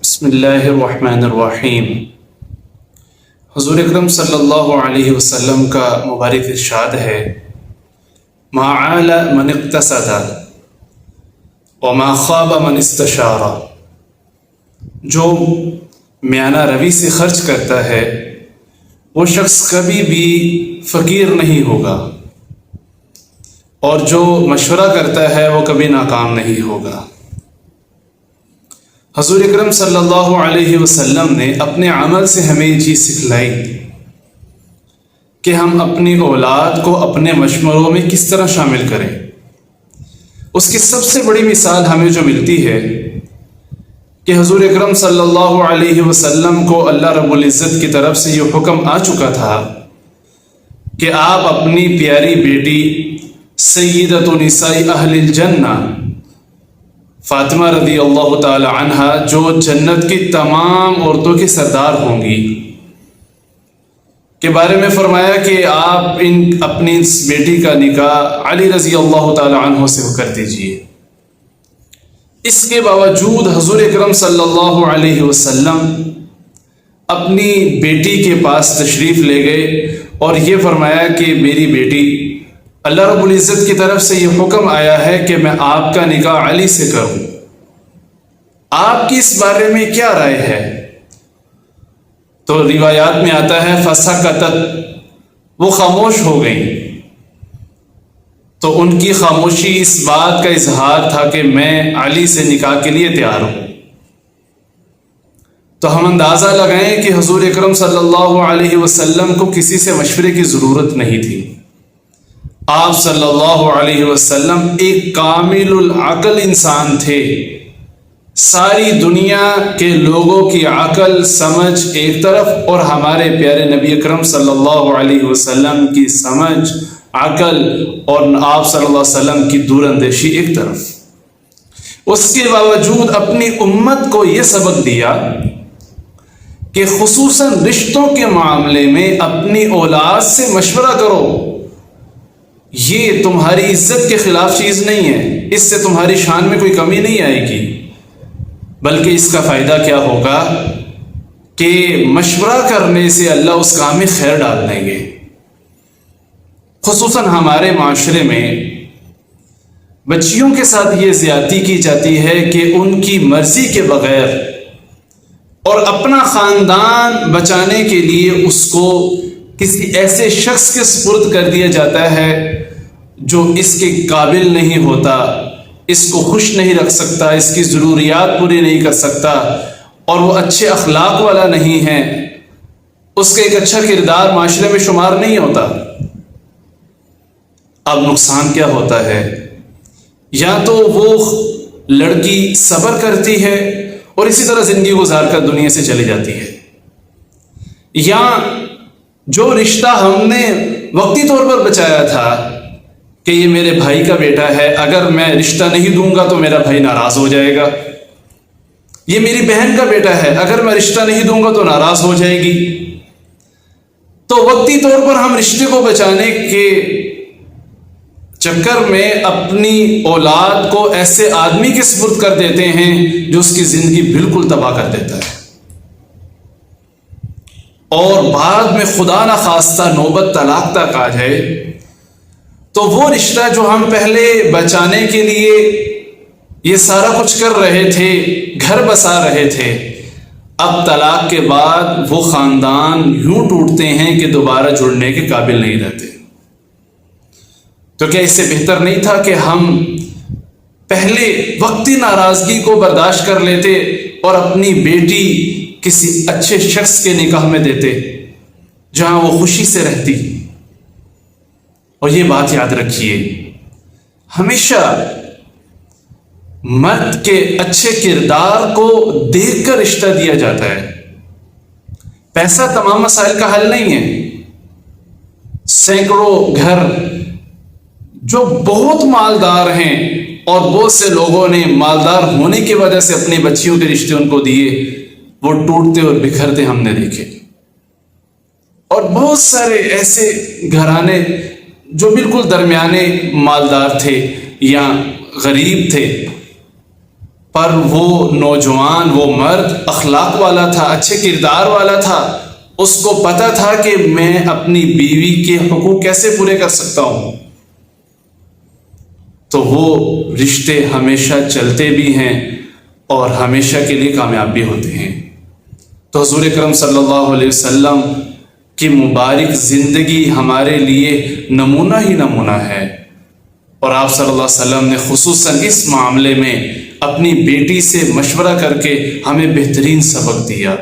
بسم اللہ الرحمن الرحیم۔ حضور اکرم صلی اللہ علیہ وسلم کا مبارک ارشاد ہے، ما عال من اقتصد وما خواب من استشار۔ جو میانہ روی سے خرچ کرتا ہے وہ شخص کبھی بھی فقیر نہیں ہوگا، اور جو مشورہ کرتا ہے وہ کبھی ناکام نہیں ہوگا۔ حضور اکرم صلی اللہ علیہ وسلم نے اپنے عمل سے ہمیں یہ چیز سکھلائی کہ ہم اپنی اولاد کو اپنے مشوروں میں کس طرح شامل کریں۔ اس کی سب سے بڑی مثال ہمیں جو ملتی ہے کہ حضور اکرم صلی اللہ علیہ وسلم کو اللہ رب العزت کی طرف سے یہ حکم آ چکا تھا کہ آپ اپنی پیاری بیٹی سیدۃ نساء اہل الجنہ فاطمہ رضی اللہ تعالی عنہ، جو جنت کی تمام عورتوں کی سردار ہوں گی، کے بارے میں فرمایا کہ آپ اپنی اس بیٹی کا نکاح علی رضی اللہ تعالی عنہ سے کر دیجئے۔ اس کے باوجود حضور اکرم صلی اللہ علیہ وسلم اپنی بیٹی کے پاس تشریف لے گئے اور یہ فرمایا کہ میری بیٹی، اللہ رب العزت کی طرف سے یہ حکم آیا ہے کہ میں آپ کا نکاح علی سے کروں، آپ کی اس بارے میں کیا رائے ہے؟ تو روایات میں آتا ہے فسکتت، وہ خاموش ہو گئیں۔ تو ان کی خاموشی اس بات کا اظہار تھا کہ میں علی سے نکاح کے لیے تیار ہوں۔ تو ہم اندازہ لگائیں کہ حضور اکرم صلی اللہ علیہ وسلم کو کسی سے مشورے کی ضرورت نہیں تھی۔ آپ صلی اللہ علیہ وسلم ایک کامل العقل انسان تھے۔ ساری دنیا کے لوگوں کی عقل سمجھ ایک طرف اور ہمارے پیارے نبی اکرم صلی اللہ علیہ وسلم کی سمجھ، عقل اور آپ صلی اللہ علیہ وسلم کی دور اندیشی ایک طرف۔ اس کے باوجود اپنی امت کو یہ سبق دیا کہ خصوصاً رشتوں کے معاملے میں اپنی اولاد سے مشورہ کرو۔ یہ تمہاری عزت کے خلاف چیز نہیں ہے، اس سے تمہاری شان میں کوئی کمی نہیں آئے گی، بلکہ اس کا فائدہ کیا ہوگا کہ مشورہ کرنے سے اللہ اس کام میں خیر ڈال دیں گے۔ خصوصاً ہمارے معاشرے میں بچیوں کے ساتھ یہ زیادتی کی جاتی ہے کہ ان کی مرضی کے بغیر اور اپنا خاندان بچانے کے لیے اس کو کسی ایسے شخص کے سپرد کر دیا جاتا ہے جو اس کے قابل نہیں ہوتا، اس کو خوش نہیں رکھ سکتا، اس کی ضروریات پوری نہیں کر سکتا، اور وہ اچھے اخلاق والا نہیں ہے، اس کا ایک اچھا کردار معاشرے میں شمار نہیں ہوتا۔ اب نقصان کیا ہوتا ہے؟ یا تو وہ لڑکی صبر کرتی ہے اور اسی طرح زندگی گزار کر دنیا سے چلی جاتی ہے، یا جو رشتہ ہم نے وقتی طور پر بچایا تھا کہ یہ میرے بھائی کا بیٹا ہے، اگر میں رشتہ نہیں دوں گا تو میرا بھائی ناراض ہو جائے گا، یہ میری بہن کا بیٹا ہے، اگر میں رشتہ نہیں دوں گا تو ناراض ہو جائے گی، تو وقتی طور پر ہم رشتے کو بچانے کے چکر میں اپنی اولاد کو ایسے آدمی کے سپرد کر دیتے ہیں جو اس کی زندگی بالکل تباہ کر دیتا ہے، اور بعد میں خدا نہ خواستہ نوبت طلاق تک آ جائے تو وہ رشتہ جو ہم پہلے بچانے کے لیے یہ سارا کچھ کر رہے تھے، گھر بسا رہے تھے، اب طلاق کے بعد وہ خاندان یوں ٹوٹتے ہیں کہ دوبارہ جڑنے کے قابل نہیں رہتے۔ تو کیا اس سے بہتر نہیں تھا کہ ہم پہلے وقتی ناراضگی کو برداشت کر لیتے اور اپنی بیٹی کسی اچھے شخص کے نکاح میں دیتے جہاں وہ خوشی سے رہتی؟ اور یہ بات یاد رکھیے، ہمیشہ مرد کے اچھے کردار کو دیکھ کر رشتہ دیا جاتا ہے۔ پیسہ تمام مسائل کا حل نہیں ہے۔ سینکڑوں گھر جو بہت مالدار ہیں اور بہت سے لوگوں نے مالدار ہونے کی وجہ سے اپنی بچیوں کے رشتے ان کو دیے، وہ ٹوٹتے اور بکھرتے ہم نے دیکھے، اور بہت سارے ایسے گھرانے جو بالکل درمیانے مالدار تھے یا غریب تھے، پر وہ نوجوان، وہ مرد اخلاق والا تھا، اچھے کردار والا تھا، اس کو پتہ تھا کہ میں اپنی بیوی کے حقوق کیسے پورے کر سکتا ہوں، تو وہ رشتے ہمیشہ چلتے بھی ہیں اور ہمیشہ کے لیے کامیاب بھی ہوتے ہیں۔ تو حضور اکرم صلی اللہ علیہ وسلم کی مبارک زندگی ہمارے لیے نمونہ ہی نمونہ ہے، اور آپ صلی اللہ علیہ وسلم نے خصوصاً اس معاملے میں اپنی بیٹی سے مشورہ کر کے ہمیں بہترین سبق دیا۔